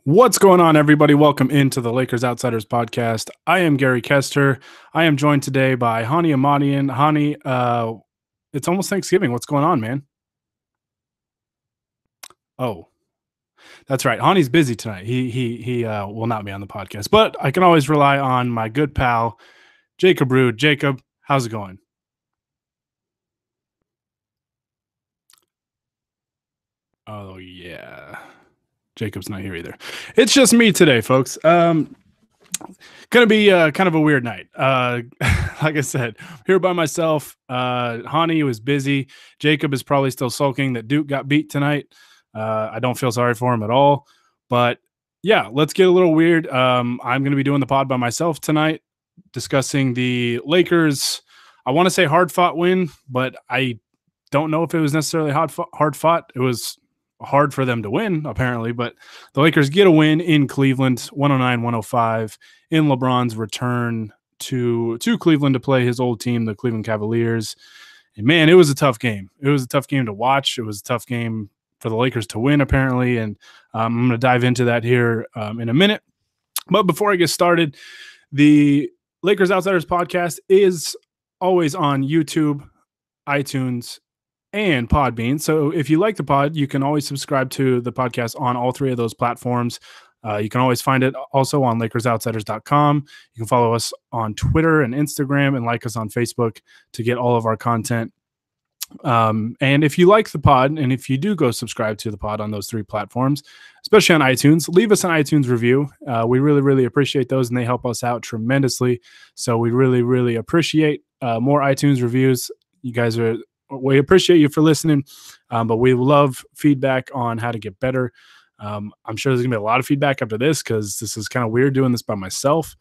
What's going on, everybody? Welcome into the Lakers Outsiders podcast. I am Gary Kester. I am joined today by Hani Amadian. Hani, it's almost Thanksgiving. What's going on, man? Oh, that's right. Hani's busy tonight. He will not be on the podcast, but I can always rely on my good pal Jacob Rude. Jacob, how's it going? Oh yeah, Jacob's not here either. It's just me today, folks. Gonna be kind of a weird night. Like I said, here by myself. Hani was busy. Jacob is probably still sulking that Duke got beat tonight. I don't feel sorry for him at all. But yeah, let's get a little weird. I'm gonna be doing the pod by myself tonight, discussing the Lakers. I want to say hard fought win, but I don't know if it was necessarily hard fought. It was hard for them to win, apparently, but the Lakers get a win in Cleveland, 109-105, in LeBron's return to Cleveland to play his old team, the Cleveland Cavaliers. And man, it was a tough game. It was a tough game to watch. It was a tough game for the Lakers to win, apparently. And I'm going to dive into that here in a minute. But before I get started, the Lakers Outsiders podcast is always on YouTube, iTunes, and Podbean. So if you like the pod, you can always subscribe to the podcast on all three of those platforms. You can always find it also on LakersOutsiders.com. You can follow us on Twitter and Instagram and like us on Facebook to get all of our content. And if you like the pod, and if you do go subscribe to the pod on those three platforms, especially on iTunes, leave us an iTunes review. We really, really appreciate those, and they help us out tremendously. So we really, really appreciate more iTunes reviews. You guys we appreciate you for listening, but we love feedback on how to get better. I'm sure there's gonna be a lot of feedback after this because this is kind of weird doing this by myself.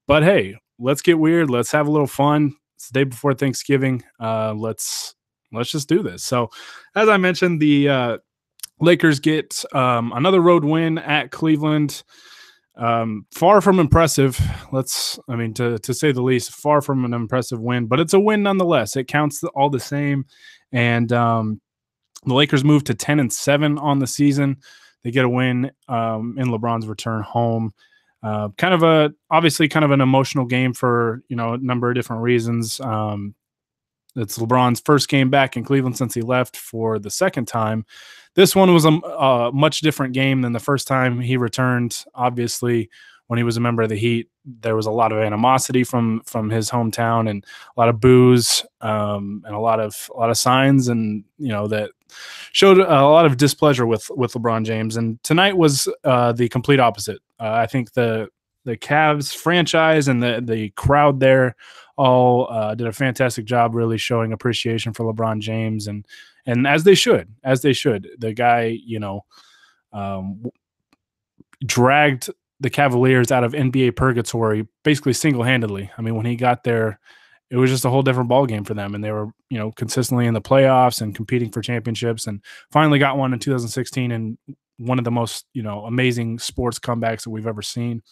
But hey, let's get weird. Let's have a little fun. It's the day before Thanksgiving. Let's just do this. So, as I mentioned, the Lakers get another road win at Cleveland. Far from impressive. To say the least, far from an impressive win, but it's a win nonetheless. It counts all the same. And the Lakers move to 10-7 on the season. They get a win in LeBron's return home. Obviously kind of an emotional game for, a number of different reasons. It's LeBron's first game back in Cleveland since he left for the second time. This one was a much different game than the first time he returned. Obviously, when he was a member of the Heat, there was a lot of animosity from his hometown and a lot of boos and a lot of signs, and that showed a lot of displeasure with LeBron James. And tonight was the complete opposite. I think the Cavs franchise and the crowd there all did a fantastic job really showing appreciation for LeBron James, and as they should. The guy, dragged the Cavaliers out of NBA purgatory basically single-handedly. I mean, when he got there, it was just a whole different ballgame for them, and they were, consistently in the playoffs and competing for championships, and finally got one in 2016, and one of the most, amazing sports comebacks that we've ever seen.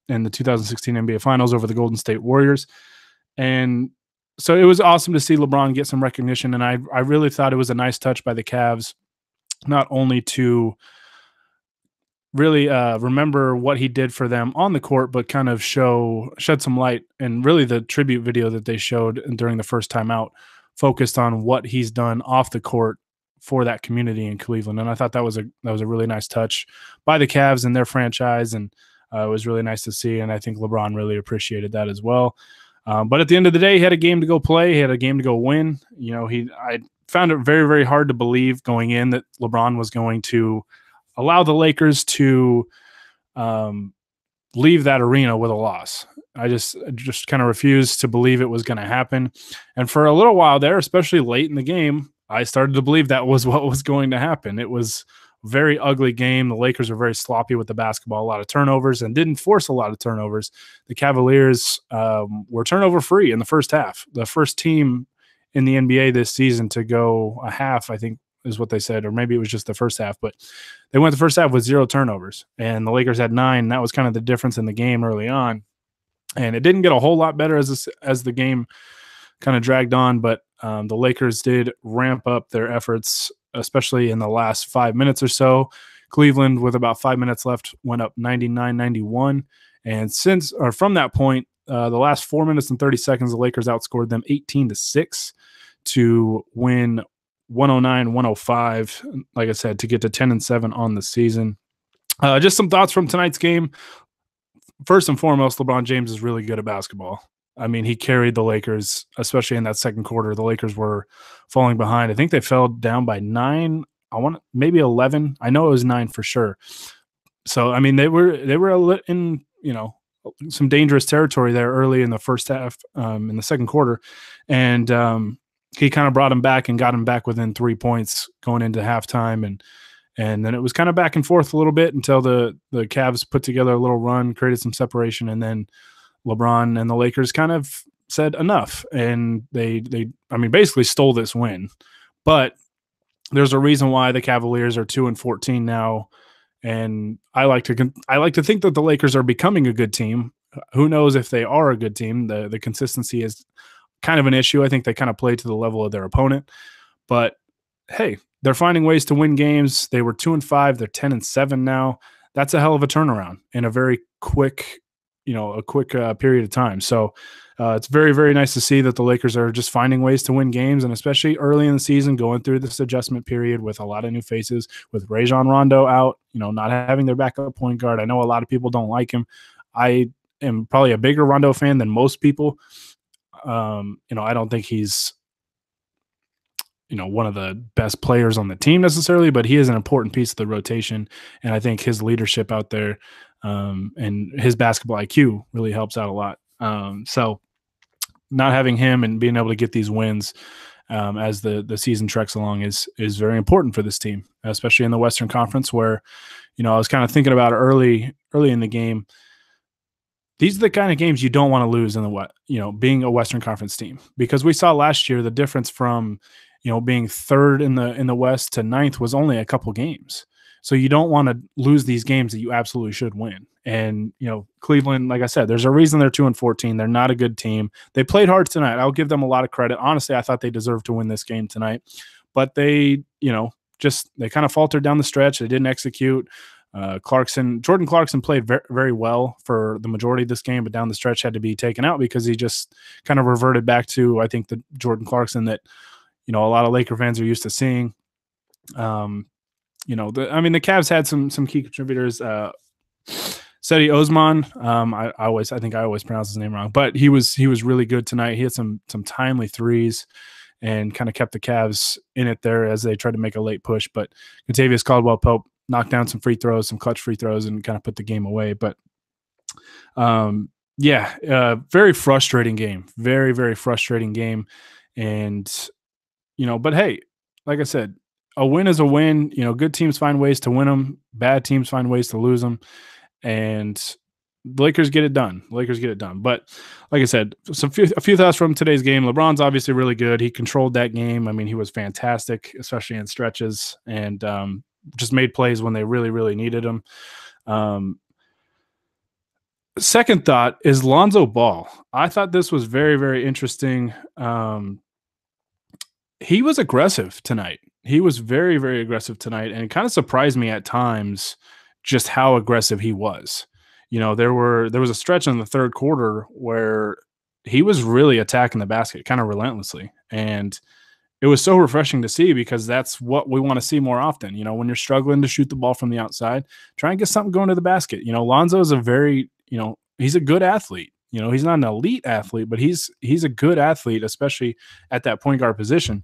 In the 2016 NBA Finals over the Golden State Warriors. And so it was awesome to see LeBron get some recognition, and I really thought it was a nice touch by the Cavs, not only to really remember what he did for them on the court, but kind of shed some light. And really the tribute video that they showed during the first time out focused on what he's done off the court for that community in Cleveland. And I thought that was a really nice touch by the Cavs and their franchise, and it was really nice to see, and I think LeBron really appreciated that as well. But at the end of the day, he had a game to go play. He had a game to go win. I found it very, very hard to believe going in that LeBron was going to allow the Lakers to leave that arena with a loss. I just kind of refused to believe it was going to happen. And for a little while there, especially late in the game, I started to believe that was what was going to happen. It was very ugly game. The Lakers were very sloppy with the basketball, a lot of turnovers, and didn't force a lot of turnovers. The Cavaliers were turnover free in the first half. The first team in the NBA this season to go a half, I think is what they said, or maybe it was just the first half, but they went the first half with 0 turnovers, and the Lakers had 9. And that was kind of the difference in the game early on. And it didn't get a whole lot better as the game kind of dragged on, but the Lakers did ramp up their efforts, especially in the last 5 minutes or so. Cleveland, with about 5 minutes left, went up 99-91. And from that point, the last 4 minutes and 30 seconds, the Lakers outscored them 18-6 to win 109-105. Like I said, to get to 10-7 on the season. Just some thoughts from tonight's game. First and foremost, LeBron James is really good at basketball. I mean, he carried the Lakers, especially in that second quarter. The Lakers were falling behind. I think they fell down by 9. Maybe 11. I know it was 9 for sure. So I mean, they were in some dangerous territory there early in the first half, in the second quarter, and he kind of brought him back and got him back within 3 points going into halftime, and then it was kind of back and forth a little bit until the Cavs put together a little run, created some separation, and then LeBron and the Lakers kind of said enough, and they basically stole this win. But there's a reason why the Cavaliers are 2-14 now, and I like to think that the Lakers are becoming a good team. Who knows if they are a good team? The consistency is kind of an issue. I think they kind of play to the level of their opponent, but hey, they're finding ways to win games. They were 2-5. They're 10-7 now. That's a hell of a turnaround in a very quick period of time. So it's very, very nice to see that the Lakers are just finding ways to win games, and especially early in the season, going through this adjustment period with a lot of new faces, with Rajon Rondo out, not having their backup point guard. I know a lot of people don't like him. I am probably a bigger Rondo fan than most people. I don't think he's one of the best players on the team necessarily, but he is an important piece of the rotation. And I think his leadership out there and his basketball IQ really helps out a lot. So not having him and being able to get these wins as the season treks along is very important for this team, especially in the Western Conference, where, I was kind of thinking about it early in the game. These are the kind of games you don't want to lose in being a Western Conference team, because we saw last year the difference from, being third in the West to ninth was only a couple games. So you don't want to lose these games that you absolutely should win. And, Cleveland, like I said, there's a reason they're 2-14. They're not a good team. They played hard tonight. I'll give them a lot of credit. Honestly, I thought they deserved to win this game tonight, but they kind of faltered down the stretch. They didn't execute. Jordan Clarkson played very, very well for the majority of this game, but down the stretch had to be taken out because he just kind of reverted back to, I think, the Jordan Clarkson that, a lot of Laker fans are used to seeing. The Cavs had some key contributors. Seti Osman, I think I always pronounce his name wrong, but he was really good tonight. He had some timely threes and kind of kept the Cavs in it there as they tried to make a late push. But Kentavious Caldwell-Pope knocked down some clutch free throws, and kind of put the game away. But very frustrating game. Very, very frustrating game. And, but hey, like I said, a win is a win. Good teams find ways to win them. Bad teams find ways to lose them. And the Lakers get it done. But like I said, a few thoughts from today's game. LeBron's obviously really good. He controlled that game. I mean, he was fantastic, especially in stretches, and just made plays when they really, really needed him. Second thought is Lonzo Ball. I thought this was very, very interesting. He was aggressive tonight. He was very, very aggressive tonight, and it kind of surprised me at times just how aggressive he was. There was a stretch in the third quarter where he was really attacking the basket kind of relentlessly, and it was so refreshing to see, because that's what we want to see more often. When you're struggling to shoot the ball from the outside, try and get something going to the basket. Lonzo is he's a good athlete. He's not an elite athlete, but he's a good athlete, especially at that point guard position.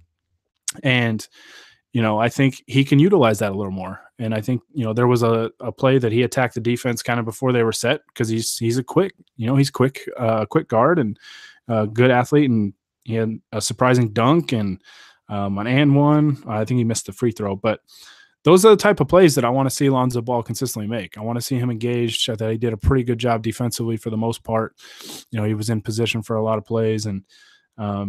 And, I think he can utilize that a little more. And I think, there was a play that he attacked the defense kind of before they were set, because he's a quick guard and a good athlete. And he had a surprising dunk and on and one. I think he missed the free throw, but those are the type of plays that I want to see Lonzo Ball consistently make. I want to see him engaged. I thought he did a pretty good job defensively for the most part. He was in position for a lot of plays, and I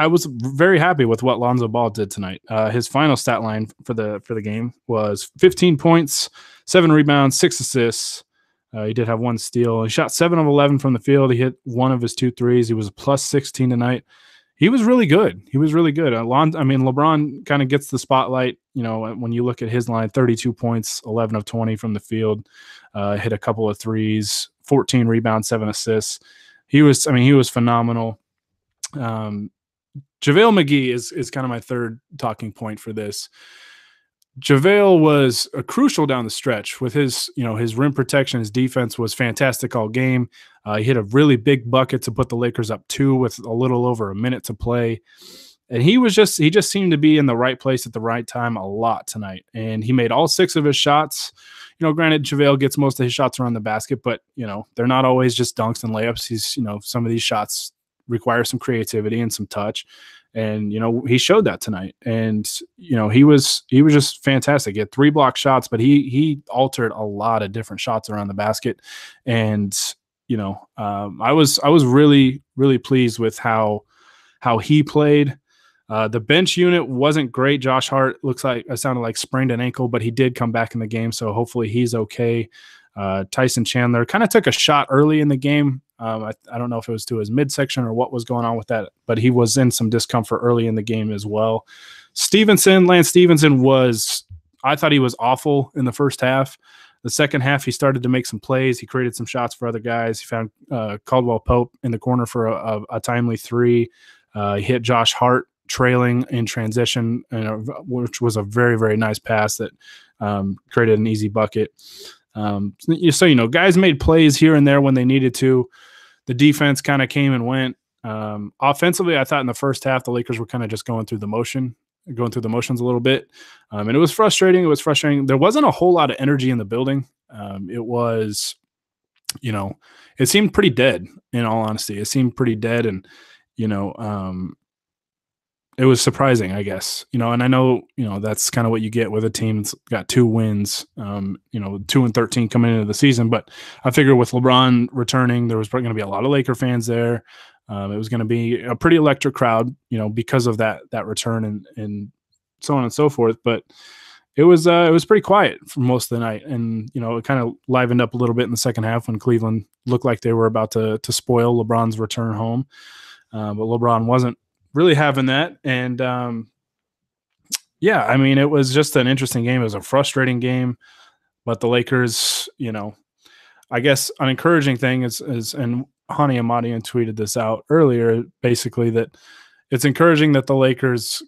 was very happy with what Lonzo Ball did tonight. His final stat line for the game was 15 points, 7 rebounds, 6 assists. He did have 1 steal. He shot 7 of 11 from the field. He hit 1 of his 2 threes. He was a plus 16 tonight. He was really good. He was really good. I mean, LeBron kind of gets the spotlight. You know, when you look at his line, 32 points, 11 of 20 from the field, hit a couple of threes, 14 rebounds, 7 assists. He was phenomenal. JaVale McGee is kind of my third talking point for this. JaVale was crucial down the stretch with his rim protection. His defense was fantastic all game. He hit a really big bucket to put the Lakers up 2 with a little over a minute to play. And he just seemed to be in the right place at the right time a lot tonight. And he made all 6 of his shots. You know, granted, JaVale gets most of his shots around the basket, but, you know, they're not always just dunks and layups. Some of these shots require some creativity and some touch. And, you know, he showed that tonight. And, you know, he was just fantastic. He had 3 block shots, but he altered a lot of different shots around the basket. And, you know, I was really, really pleased with how he played. The bench unit wasn't great. Josh Hart sounded like sprained an ankle, but he did come back in the game. So hopefully he's okay. Tyson Chandler kind of took a shot early in the game. I don't know if it was to his midsection or what was going on with that, but he was in some discomfort early in the game as well. Lance Stevenson I thought he was awful in the first half. The second half, he started to make some plays. He created some shots for other guys. He found Caldwell Pope in the corner for a timely 3. He hit Josh Hart trailing in transition, which was a very, very nice pass that created an easy bucket. Guys made plays here and there when they needed to. The defense kind of came and went. Offensively, I thought in the first half the Lakers were kind of just going through the motions a little bit, and it was frustrating. There wasn't a whole lot of energy in the building. It seemed pretty dead. In all honesty, it seemed pretty dead, and it was surprising, I guess, and I know, that's kind of what you get with a team that's got 2 wins, 2-13 coming into the season. But I figure with LeBron returning, there was probably going to be a lot of Laker fans there. It was going to be a pretty electric crowd, because of that return and so on and so forth. But it was pretty quiet for most of the night. And, it kind of livened up a little bit in the second half when Cleveland looked like they were about to spoil LeBron's return home. But LeBron wasn't really having that. And it was just an interesting game. It was a frustrating game, but the Lakers, I guess an encouraging thing is and Hani Amadian tweeted this out earlier, basically, that it's encouraging that the Lakers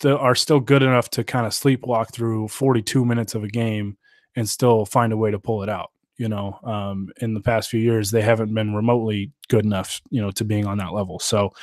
are still good enough to kind of sleepwalk through 42 minutes of a game and still find a way to pull it out. In the past few years, they haven't been remotely good enough, to being on that level. So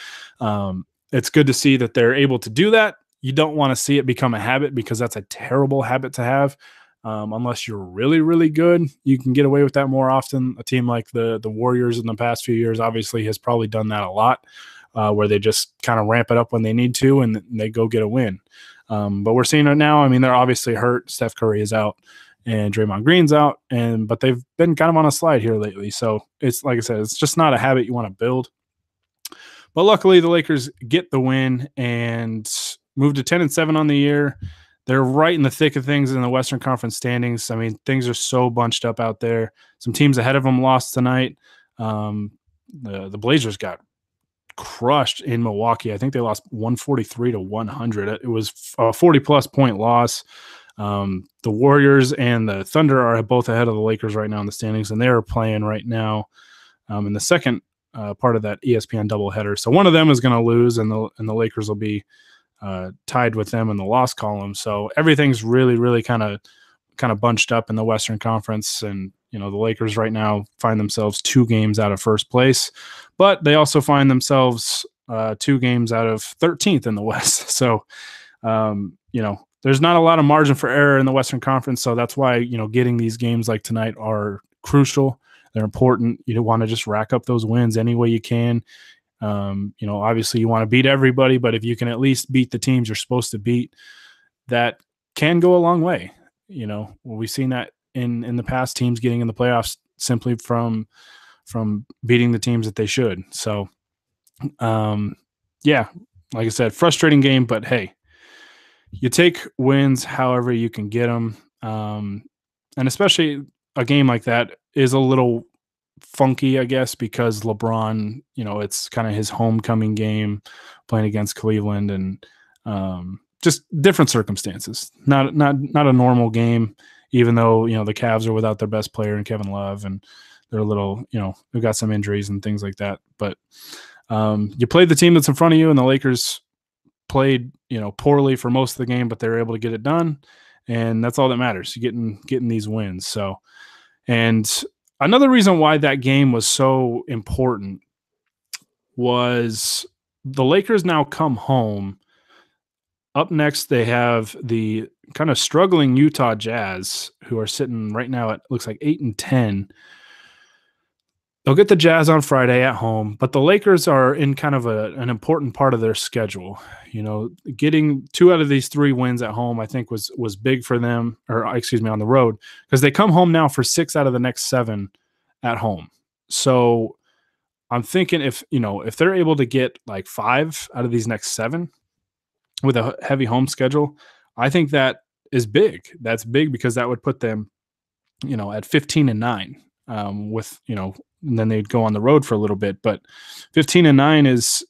it's good to see that they're able to do that. You don't want to see it become a habit, because that's a terrible habit to have. Unless you're really, really good, you can get away with that more often. A team like the Warriors in the past few years obviously has probably done that a lot, where they just kind of ramp it up when they need to and they go get a win. But we're seeing it now. I mean, they're obviously hurt. Steph Curry is out and Draymond Green's out, but they've been kind of on a slide here lately. So it's, like I said, it's just not a habit you want to build. But luckily, the Lakers get the win and move to 10-7 on the year. They're right in the thick of things in the Western Conference standings. I mean, things are so bunched up out there. Some teams ahead of them lost tonight. The Blazers got crushed in Milwaukee. I think they lost 143-100. It was a 40-plus point loss. The Warriors and the Thunder are both ahead of the Lakers right now in the standings, and they're playing right now in the second part of that ESPN doubleheader. So one of them is going to lose, and the Lakers will be tied with them in the loss column. So everything's really, really kind of bunched up in the Western Conference, and the Lakers right now find themselves 2 games out of first place, but they also find themselves 2 games out of 13th in the West. So there's not a lot of margin for error in the Western Conference. So that's why getting these games like tonight are crucial. They're important. You don't want to just rack up those wins any way you can. Obviously you want to beat everybody, but if you can at least beat the teams you're supposed to beat, that can go a long way. We've seen that in the past, teams getting in the playoffs simply from beating the teams that they should. So, like I said, frustrating game, but hey, you take wins however you can get them. And especially a game like that is a little funky, I guess, because LeBron, it's kind of his homecoming game playing against Cleveland, and just different circumstances. Not a normal game, even though, the Cavs are without their best player in Kevin Love, and they're a little, they've got some injuries and things like that. But you played the team that's in front of you, and the Lakers played, poorly for most of the game, but they were able to get it done. And that's all that matters, getting these wins. So, and another reason why that game was so important was the Lakers now come home. Up next, they have the kind of struggling Utah Jazz, who are sitting right now at, looks like 8-10. They'll get the Jazz on Friday at home, but the Lakers are in kind of an important part of their schedule. Getting 2 out of these 3 wins at home, I think was big for them, or excuse me, on the road, because they come home now for 6 out of the next 7 at home. So I'm thinking if they're able to get like 5 out of these next 7 with a heavy home schedule, I think that is big. That's big because that would put them, at 15-9, with, and then they'd go on the road for a little bit, but 15-9 is,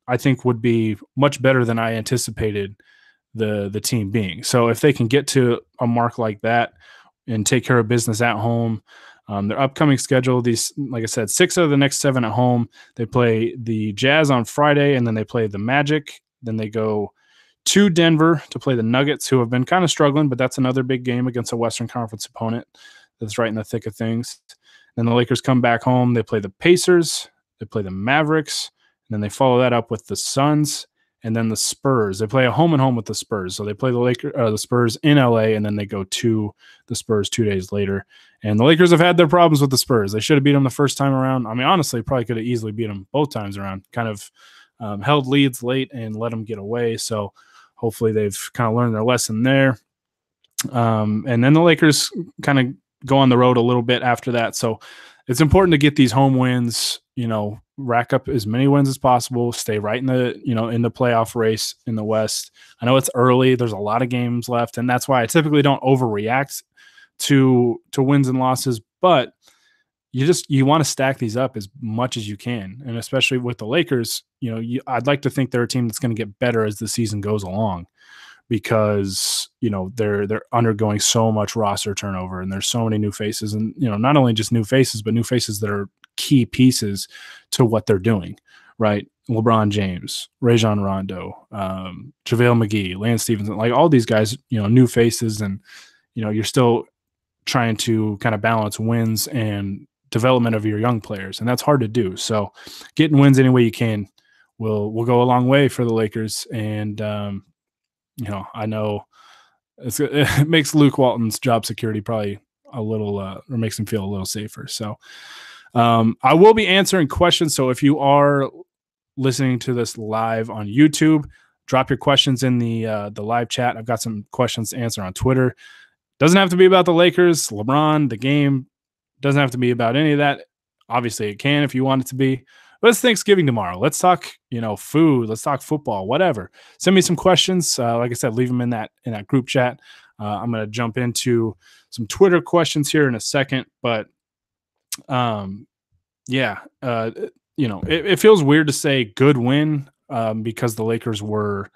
I think would be much better than I anticipated the team being. So if they can get to a mark like that and take care of business at home, their upcoming schedule, these, like I said, 6 out of the next 7 at home. They play the Jazz on Friday, and then they play the Magic. Then they go to Denver to play the Nuggets, who have been kind of struggling, but that's another big game against a Western Conference opponent that's right in the thick of things. Then the Lakers come back home. They play the Pacers. They play the Mavericks. And then they follow that up with the Suns and then the Spurs. They play a home and home with the Spurs. So they play the Spurs in LA, and then they go to the Spurs 2 days later. And the Lakers have had their problems with the Spurs. They should have beat them the first time around. I mean, honestly, probably could have easily beat them both times around. Kind of held leads late and let them get away. So hopefully they've kind of learned their lesson there. And then the Lakers kind of go on the road a little bit after that. So it's important to get these home wins, rack up as many wins as possible, stay right in the, in the playoff race in the West. I know it's early. There's a lot of games left, and that's why I typically don't overreact to wins and losses, but you want to stack these up as much as you can. And especially with the Lakers, I'd like to think they're a team that's going to get better as the season goes along, because they're undergoing so much roster turnover, and there's so many new faces, and not only just new faces, but new faces that are key pieces to what they're doing, right? LeBron James, Rajon Rondo, JaVale McGee, Lance Stevenson, like all these guys, new faces, and you're still trying to kind of balance wins and development of your young players, and that's hard to do. So getting wins any way you can will go a long way for the Lakers. And I know it makes Luke Walton's job security probably a little, or makes him feel a little safer. So I will be answering questions. So if you are listening to this live on YouTube, drop your questions in the live chat. I've got some questions to answer on Twitter. Doesn't have to be about the Lakers, LeBron, the game. Doesn't have to be about any of that. Obviously, it can if you want it to be. But it's Thanksgiving tomorrow. Let's talk, food. Let's talk football, whatever. Send me some questions. Like I said, leave them in that group chat. I'm going to jump into some Twitter questions here in a second. But, it feels weird to say good win because the Lakers were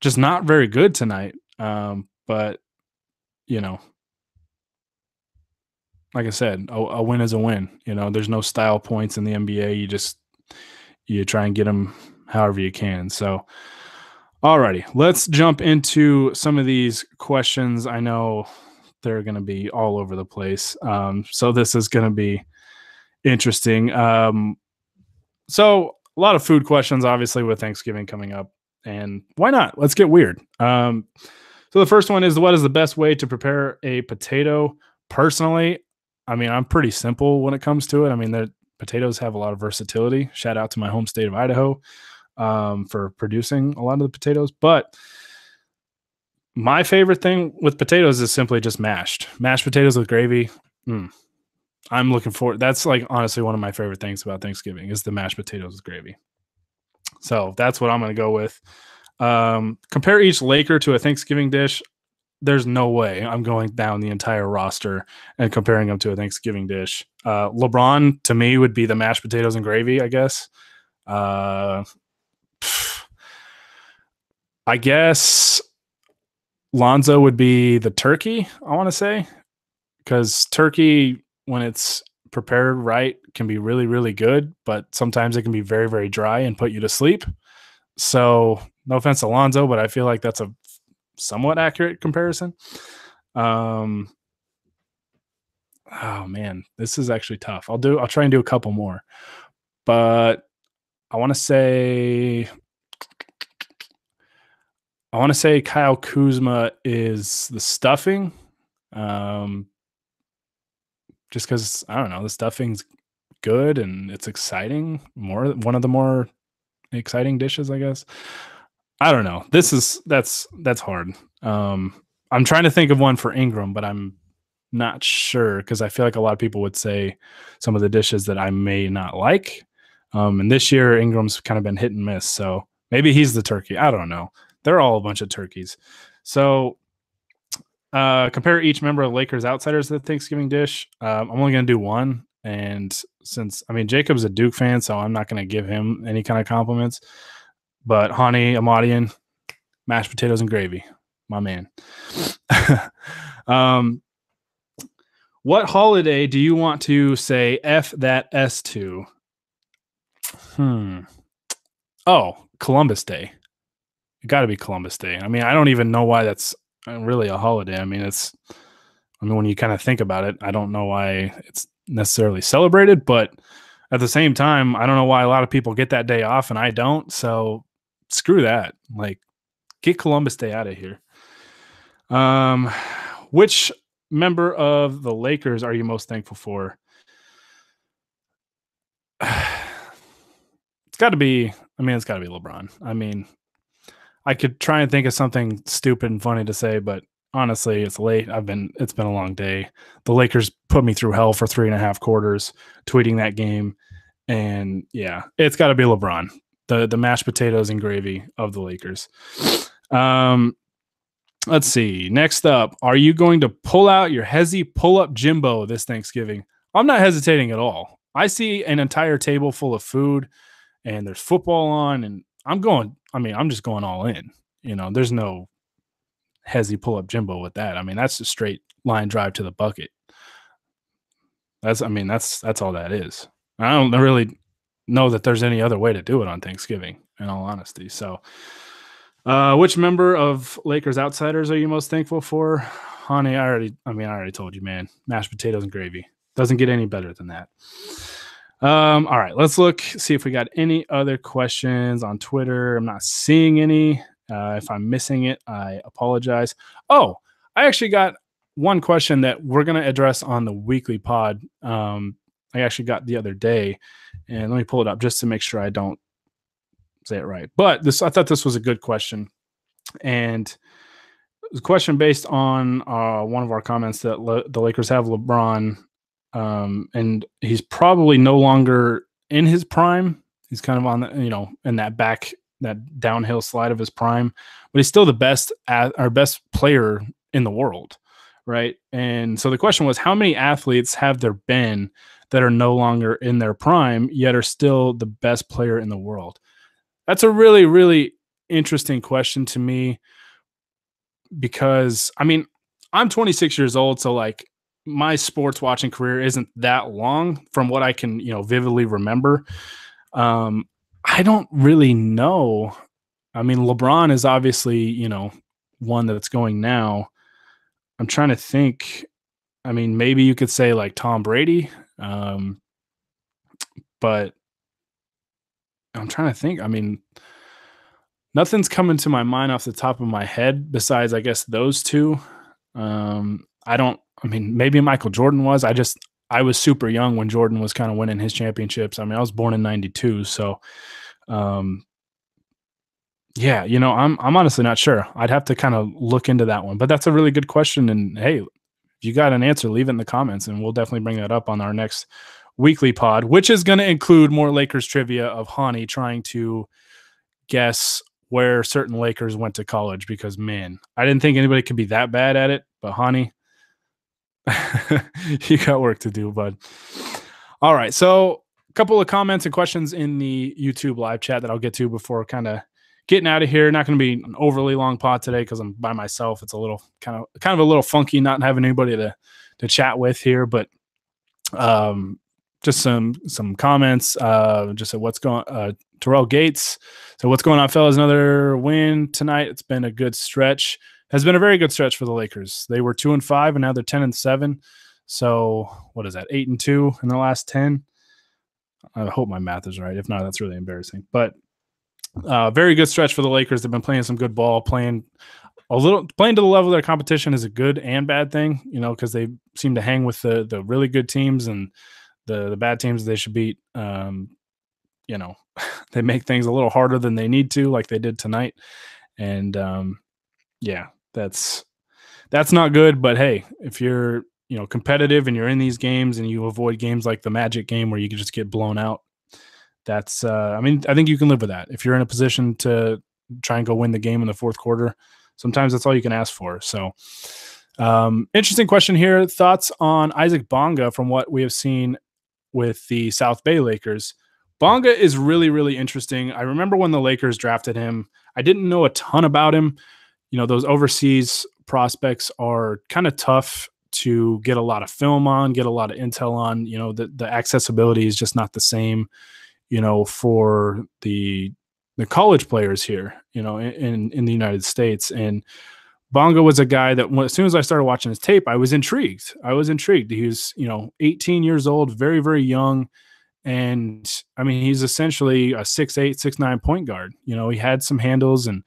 just not very good tonight. But, like I said, a win is a win. There's no style points in the NBA. You try and get them however you can. So, alrighty, let's jump into some of these questions. I know they're going to be all over the place. So this is going to be interesting. So a lot of food questions, obviously, with Thanksgiving coming up, and why not? Let's get weird. So the first one is, what is the best way to prepare a potato? Personally, I mean, I'm pretty simple when it comes to it. I mean, the potatoes have a lot of versatility. Shout out to my home state of Idaho for producing a lot of the potatoes. But my favorite thing with potatoes is simply just mashed potatoes with gravy. I'm looking forward. That's like honestly one of my favorite things about Thanksgiving is the mashed potatoes with gravy. So that's what I'm going to go with. Compare each Laker to a Thanksgiving dish. there's no way I'm going down the entire roster and comparing them to a Thanksgiving dish. LeBron to me would be the mashed potatoes and gravy, I guess. I guess Lonzo would be the turkey, I want to say, because turkey, when it's prepared right, can be really, really good, but sometimes it can be very, very dry and put you to sleep. So no offense to Lonzo, but I feel like that's a somewhat accurate comparison. Oh man, this is actually tough. I'll try and do a couple more, but I want to say Kyle Kuzma is the stuffing. Just because I don't know, the stuffing's good and it's exciting. One of the more exciting dishes, I guess. I don't know. That's hard. I'm trying to think of one for Ingram, but I'm not sure because I feel like a lot of people would say some of the dishes that I may not like. And this year Ingram's kind of been hit and miss, so maybe he's the turkey. I don't know. They're all a bunch of turkeys. So compare each member of Lakers outsiders to the Thanksgiving dish. I'm only going to do one. And since, Jacob's a Duke fan, so I'm not going to give him any kind of compliments. But Hani Amadian, mashed potatoes and gravy, my man. What holiday do you want to say F that S to? Oh, Columbus Day. It got to be Columbus Day. I don't even know why that's really a holiday. When you kind of think about it, I don't know why it's necessarily celebrated, but at the same time, I don't know why a lot of people get that day off and I don't. So screw that. Like, get Columbus Day out of here. Which member of the Lakers are you most thankful for? It's got to be LeBron. I could try and think of something stupid and funny to say, but honestly, it's late. It's been a long day. The Lakers put me through hell for 3.5 quarters tweeting that game. And yeah, it's got to be LeBron, the mashed potatoes and gravy of the Lakers. Let's see. Next up, are you going to pull out your Hezi pull-up Jimbo this Thanksgiving? I'm not hesitating at all. I see an entire table full of food and there's football on, and I'm just going all in. There's no Hezi pull-up Jimbo with that. That's a straight line drive to the bucket. That's all that is. I don't really know that there's any other way to do it on Thanksgiving, in all honesty. So, which member of Lakers outsiders are you most thankful for? Honey, I already told you, man. Mashed potatoes and gravy. Doesn't get any better than that. All right, let's see if we got any other questions on Twitter. I'm not seeing any. If I'm missing it, I apologize. Oh, I actually got one question that we're going to address on the weekly pod. I actually got the other day, and let me pull it up just to make sure I don't say it right. But I thought this was a good question, and it was a question based on one of our comments that the Lakers have LeBron, and he's probably no longer in his prime. He's kind of on the, in that downhill slide of his prime, but he's still the best player in the world, right? And so the question was, how many athletes have there been that are no longer in their prime yet are still the best player in the world? That's a really, really interesting question to me because, I'm 26 years old, so like my sports watching career isn't that long from what I can, vividly remember. I don't really know. LeBron is obviously, one that's going now. I'm trying to think. Maybe you could say like Tom Brady, but I'm trying to think. Nothing's coming to my mind off the top of my head besides, I guess, those two. Maybe Michael Jordan was. I was super young when Jordan was kind of winning his championships. I was born in 92. So, yeah, I'm honestly not sure. I'd have to kind of look into that one, but that's a really good question. And hey, if you got an answer, leave it in the comments and we'll definitely bring that up on our next weekly pod, which is going to include more Lakers trivia of Hani trying to guess where certain Lakers went to college because, man, I didn't think anybody could be that bad at it. But, honey, you got work to do, bud. All right. So, a couple of comments and questions in the YouTube live chat that I'll get to before kind of getting out of here. Not going to be an overly long pod today because I'm by myself. It's a little kind of a little funky not having anybody to chat with here, but just some comments. Just said what's going. Terrell Gates. So what's going on, fellas? Another win tonight. It's been a good stretch. Has been a very good stretch for the Lakers. They were 2-5, and now they're 10-7. So what is that? 8-2 in the last 10. I hope my math is right. If not, that's really embarrassing. But very good stretch for the Lakers. They've been playing some good ball, playing to the level of their competition is a good and bad thing, because they seem to hang with the really good teams and the bad teams they should beat. They make things a little harder than they need to, like they did tonight. And that's not good. But hey, if you're competitive and you're in these games and you avoid games like the Magic game where you can just get blown out, that's I think you can live with that. If you're in a position to try and go win the game in the fourth quarter, sometimes that's all you can ask for. So interesting question here. Thoughts on Isaac Bonga from what we have seen with the South Bay Lakers. Bonga is really, really interesting. I remember when the Lakers drafted him, I didn't know a ton about him. Those overseas prospects are kind of tough to get a lot of film on, get a lot of intel on. The accessibility is just not the same, for the college players here, in the United States. And Bonga was a guy that as soon as I started watching his tape, I was intrigued. He was, 18 years old, very, very young. And he's essentially a 6'8", 6'9" point guard. He had some handles and,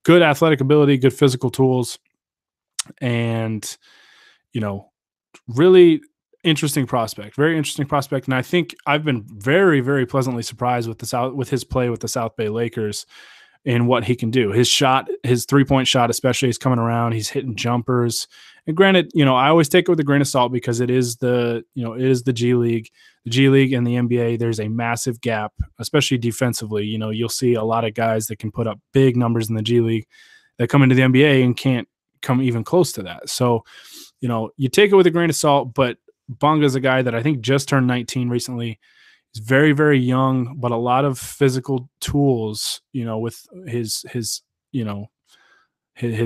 good athletic ability, good physical tools, and, really interesting prospect, very interesting prospect. And I think I've been very, very pleasantly surprised with his play with the South Bay Lakers and what he can do. His shot, his 3-point shot, especially, is coming around. He's hitting jumpers. And granted, I always take it with a grain of salt because it is the G League. The G League and the NBA, there's a massive gap, especially defensively. You'll see a lot of guys that can put up big numbers in the G League that come into the NBA and can't come even close to that. So, you take it with a grain of salt, but Bonga is a guy that I think just turned 19 recently. He's very, very young, but a lot of physical tools, with his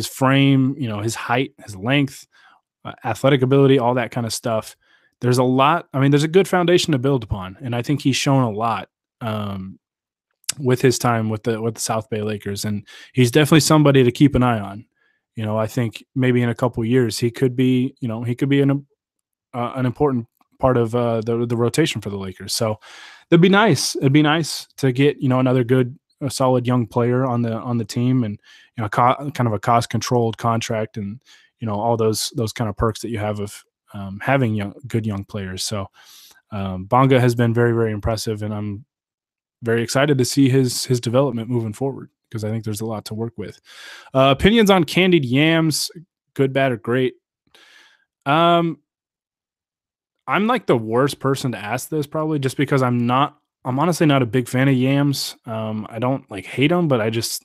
frame, his height, his length, athletic ability, all that kind of stuff. There's a lot. There's a good foundation to build upon. And I think he's shown a lot with his time with the South Bay Lakers. And he's definitely somebody to keep an eye on. I think maybe in a couple of years, he could be an important part of the rotation for the Lakers. So it'd be nice. It'd be nice to get, another good, solid young player on the team, and, kind of a cost controlled contract, and, all those kind of perks that you have of having good young players. So Bonga has been very, very impressive, and I'm very excited to see his development moving forward, because I think there's a lot to work with. Opinions on candied yams, good, bad, or great. I'm like the worst person to ask this, probably, just because I'm honestly not a big fan of yams. I don't hate them, but I don't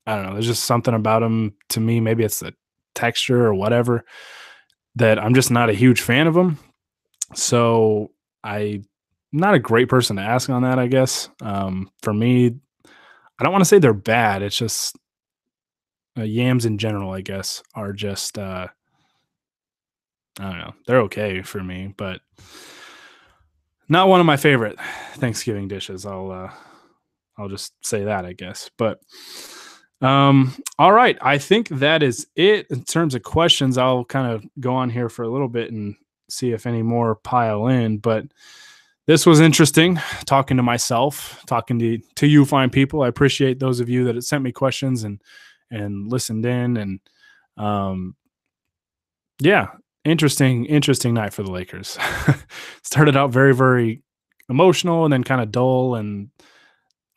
know. There's just something about them to me. Maybe it's the texture or whatever, that I'm just not a huge fan of them. So I'm not a great person to ask on that, I guess. For me, I don't want to say they're bad. It's just yams in general, I guess, are just, I don't know. They're okay for me, but not one of my favorite Thanksgiving dishes. I'll just say that, I guess. But all right, I think that is it in terms of questions. I'll kind of go on here for a little bit and see if any more pile in. But this was interesting, talking to myself, talking to you fine people. I appreciate those of you that have sent me questions and listened in, and interesting night for the Lakers. Started out very, very emotional, and then kind of dull, and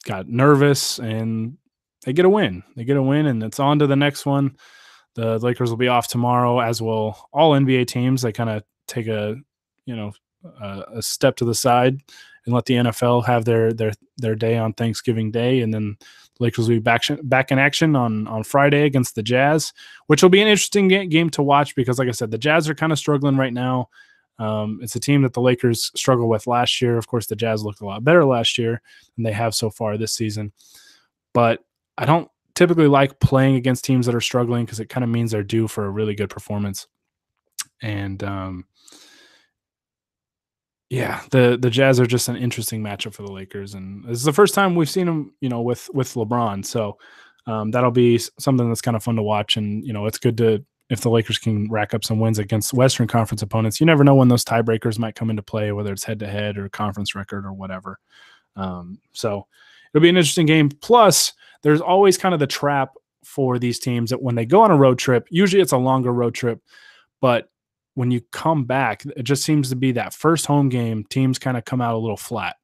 got nervous, and they get a win. And it's on to the next one. The Lakers will be off tomorrow, as will all NBA teams. They kind of take a step to the side and let the NFL have their day on Thanksgiving Day, and then the Lakers will be back in action on Friday against the Jazz, which will be an interesting game to watch because, like I said, the Jazz are kind of struggling right now. It's a team that the Lakers struggled with last year. Of course, the Jazz looked a lot better last year than they have so far this season. But I don't typically like playing against teams that are struggling because it kind of means they're due for a really good performance. And the Jazz are just an interesting matchup for the Lakers, and this is the first time we've seen them, with LeBron. So that'll be something that's kind of fun to watch, and it's good to if the Lakers can rack up some wins against Western Conference opponents. You never know when those tiebreakers might come into play, whether it's head-to-head or conference record or whatever. So it'll be an interesting game. Plus, there's always kind of the trap for these teams that when they go on a road trip, usually it's a longer road trip, but when you come back, it just seems to be that first home game, teams kind of come out a little flat.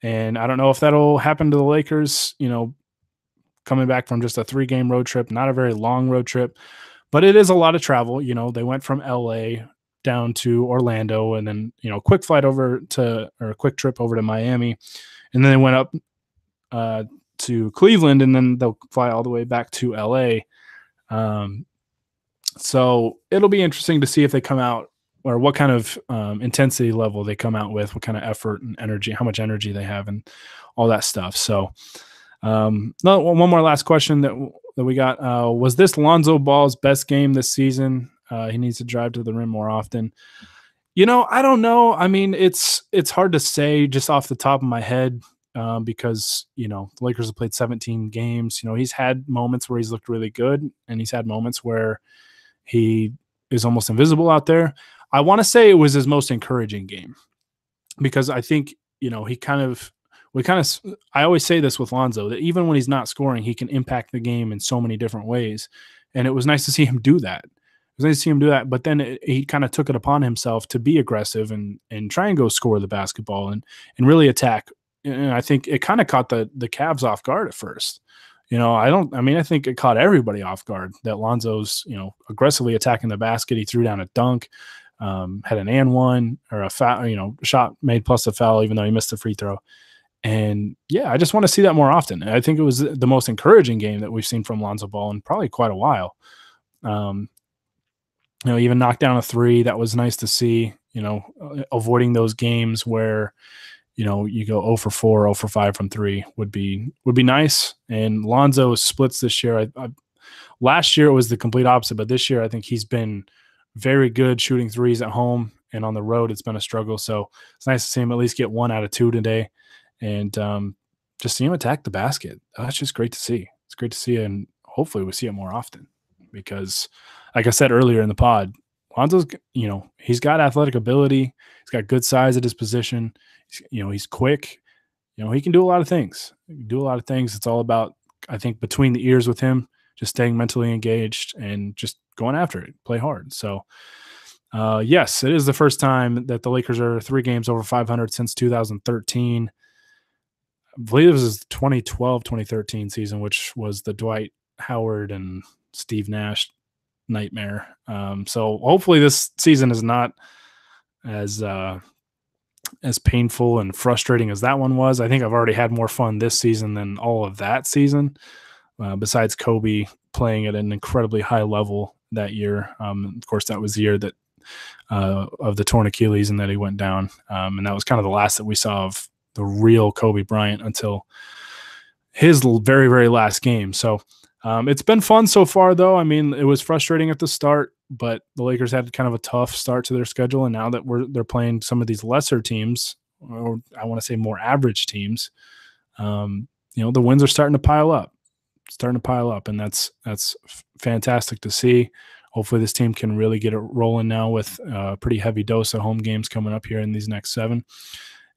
And I don't know if that'll happen to the Lakers, coming back from just a 3-game road trip, not a very long road trip, but it is a lot of travel. They went from LA down to Orlando and then, a quick trip over to Miami. And then they went up to Cleveland and then they'll fly all the way back to LA. So it'll be interesting to see if they come out or what kind of intensity level they come out with, what kind of effort and energy, how much energy they have and all that stuff. So one more last question that we got. Was this Lonzo Ball's best game this season? He needs to drive to the rim more often. I don't know. I mean, it's hard to say just off the top of my head because, the Lakers have played 17 games. He's had moments where he's looked really good and he's had moments where he is almost invisible out there. I want to say it was his most encouraging game because I think, I always say this with Lonzo, that even when he's not scoring, he can impact the game in so many different ways. And it was nice to see him do that. But then he kind of took it upon himself to be aggressive and try and go score the basketball and really attack. And I think it kind of caught the Cavs off guard at first. I think it caught everybody off guard that Lonzo's, aggressively attacking the basket. He threw down a dunk, had an and one or a foul, shot made plus a foul, even though he missed the free throw. And I just want to see that more often. I think it was the most encouraging game that we've seen from Lonzo Ball in probably quite a while. Even knocked down a 3. That was nice to see, avoiding those games where, you go 0 for 4, 0 for 5 from 3 would be nice. And Lonzo splits this year. Last year it was the complete opposite, but this year I think he's been very good shooting threes at home, and on the road it's been a struggle. So it's nice to see him at least get 1 out of 2 today, and just see him attack the basket. That's just great to see. It's great to see, and hopefully we see it more often because, like I said earlier in the pod, Lonzo's, he's got athletic ability. He's got good size at his position. He's quick. He can do a lot of things. It's all about, I think, between the ears with him, just staying mentally engaged and just going after it, play hard. So, yes, it is the first time that the Lakers are 3 games over 500 since 2013. I believe this is the 2012-2013 season, which was the Dwight Howard and Steve Nash nightmare. So hopefully this season is not as painful and frustrating as that one was. I think I've already had more fun this season than all of that season, besides Kobe playing at an incredibly high level that year. Of course, that was the year that of the torn Achilles and that he went down. And that was kind of the last that we saw of the real Kobe Bryant until his very, very last game. So it's been fun so far, though. I mean, it was frustrating at the start, but the Lakers had kind of a tough start to their schedule. And now that they're playing some of these lesser teams, or I want to say more average teams, the wins are starting to pile up. And that's fantastic to see. Hopefully this team can really get it rolling now with a pretty heavy dose of home games coming up here in these next 7.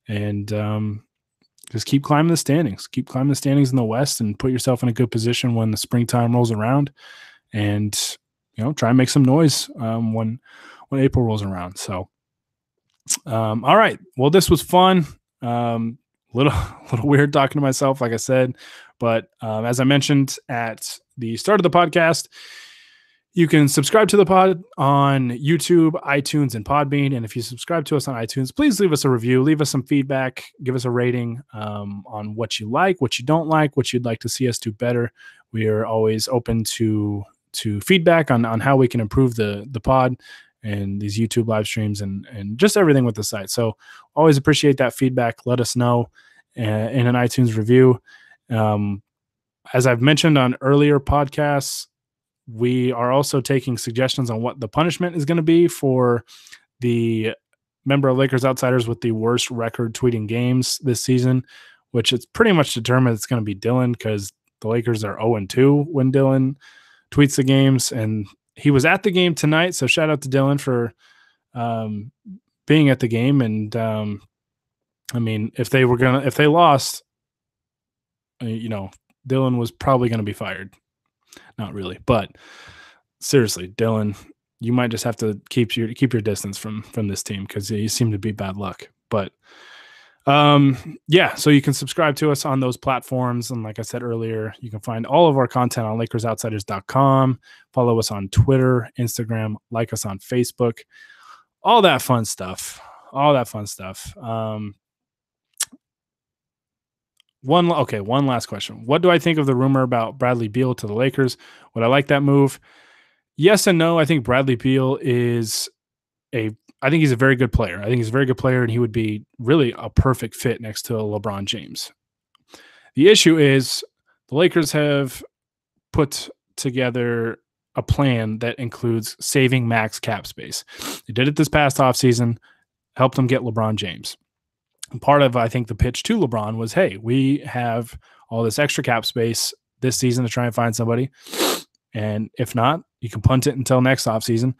And just keep climbing the standings. Keep climbing the standings in the West and put yourself in a good position when the springtime rolls around. And, try and make some noise when April rolls around. So, all right. Well, this was fun. Little weird talking to myself, like I said. But as I mentioned at the start of the podcast, You can subscribe to the pod on YouTube, iTunes, and Podbean. And if you subscribe to us on iTunes, please leave us a review, leave us some feedback, give us a rating on what you like, what you don't like, what you'd like to see us do better. We are always open to feedback on how we can improve the pod and these YouTube live streams and just everything with the site. So always appreciate that feedback. Let us know in an iTunes review. As I've mentioned on earlier podcasts, we are also taking suggestions on what the punishment is going to be for the member of Lakers Outsiders with the worst record tweeting games this season, which it's pretty much determined it's going to be Dylan because the Lakers are 0-2 when Dylan tweets the games. And he was at the game tonight. So shout out to Dylan for being at the game. And I mean, if they lost, Dylan was probably going to be fired. Not really, but seriously, Dylan, you might just have to keep your distance from this team because you seem to be bad luck. But yeah, so you can subscribe to us on those platforms, and like I said earlier, you can find all of our content on LakersOutsiders.com. Follow us on Twitter, Instagram, like us on Facebook, all that fun stuff. One last question. What do I think of the rumor about Bradley Beal to the Lakers? Would I like that move? Yes and no. I think Bradley Beal is I think he's a very good player. And he would be really a perfect fit next to LeBron James. The issue is the Lakers have put together a plan that includes saving max cap space. They did it this past offseason, helped them get LeBron James. Part of, I think, the pitch to LeBron was, hey, we have all this extra cap space this season to try and find somebody. And if not, you can punt it until next offseason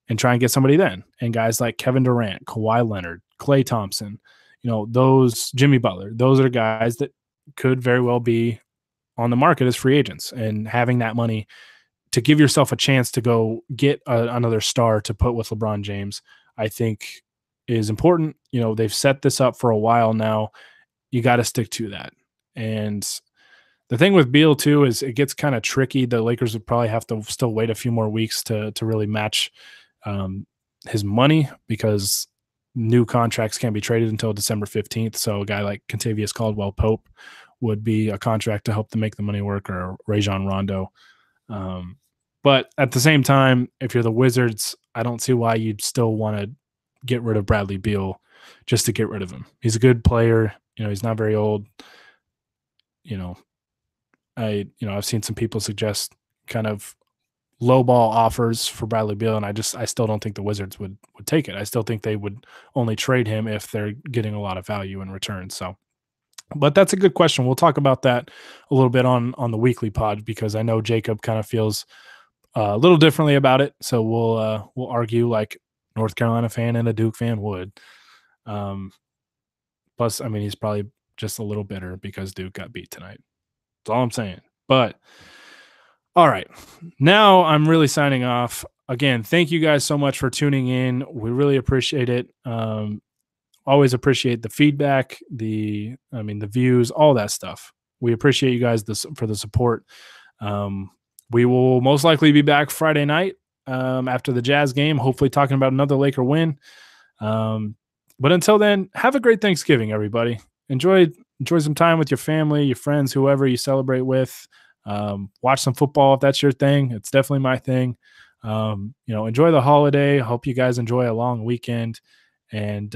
and try and get somebody then. And guys like Kevin Durant, Kawhi Leonard, Klay Thompson, those Jimmy Butler, those are guys that could very well be on the market as free agents. And having that money to give yourself a chance to go get another star to put with LeBron James, I think is important. They've set this up for a while now. You got to stick to that. And the thing with Beal too is it gets kind of tricky. The Lakers would probably have to still wait a few more weeks to really match his money because new contracts can't be traded until December 15th. So a guy like Kentavious Caldwell-Pope would be a contract to help them make the money work, or Rajon Rondo. But at the same time, if you're the Wizards, I don't see why you'd still want to get rid of Bradley Beal just to get rid of him. He's a good player. He's not very old. I've seen some people suggest kind of low ball offers for Bradley Beal, and I still don't think the Wizards would take it. I still think they would only trade him if they're getting a lot of value in return. So, but that's a good question. We'll talk about that a little bit on the weekly pod because I know Jacob kind of feels a little differently about it. So we'll argue like North Carolina fan and a Duke fan would. Plus, I mean, he's probably just a little bitter because Duke got beat tonight. That's all I'm saying. But all right, now I'm really signing off. Again, thank you guys so much for tuning in. We really appreciate it. Always appreciate the feedback, the views, all that stuff. We appreciate you guys for the support. We will most likely be back Friday night after the Jazz game, hopefully talking about another Laker win. But until then, have a great Thanksgiving, everybody. Enjoy some time with your family, your friends, whoever you celebrate with. Watch some football if that's your thing. It's definitely my thing. Enjoy the holiday. Hope you guys enjoy a long weekend, and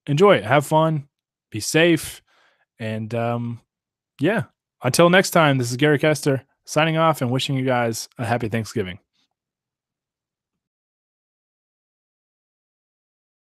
enjoy it. Have fun. Be safe. And until next time, this is Gary Kester signing off and wishing you guys a happy Thanksgiving.